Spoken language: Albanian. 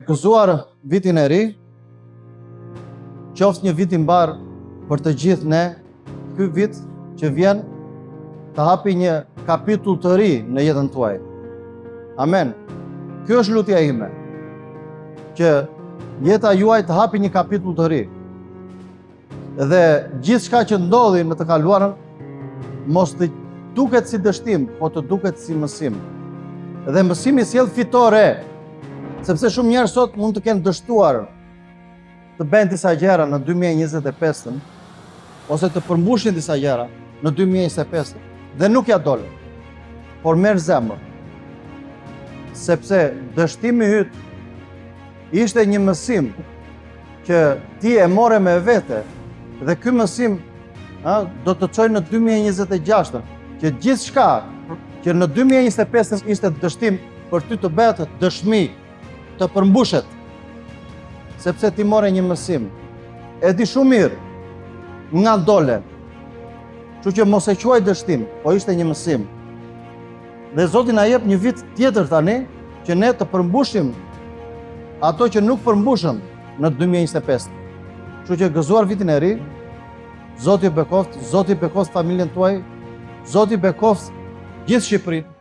gëzuar vitin e ri, qoftë një vit i mbar për të gjithë ne, ky vit që vjen të hapi një kapitull të ri në jetën tuaj. Amen. Kjo është lutja ime, që jeta juaj të hapi një kapitull të ri. Dhe gjithçka që ndodhi në të kaluarën, mos të duket si dështim, po të duket si mësim. Dhe mësimi sjell fitore, sepse shumë njerëz sot mund të kenë dështuar të bëjnë disa gjëra në 2025, ose të përmbushin disa gjëra në 2025, dhe nuk ja dolën. Por merr zemër, sepse dështimi yt ishte një mësim që ti e more me vete, dhe ky mësim do të çojë në 2026, që gjithçka që në 2025 ishte dështim për ty të bëhet dëshmi, të përmbushet, sepse ti more një mësim. E di shumë mirë nga dole, kështu që mos e quaj dështim, po ishte një mësim. Dhe Zoti na jep një vit tjetër tani, që ne të përmbushim ato që nuk përmbushëm në 2025. Kështu që gëzuar vitin e ri, Zoti bekoft familjen tuaj, Zoti bekoft gjithë Shqipërinë.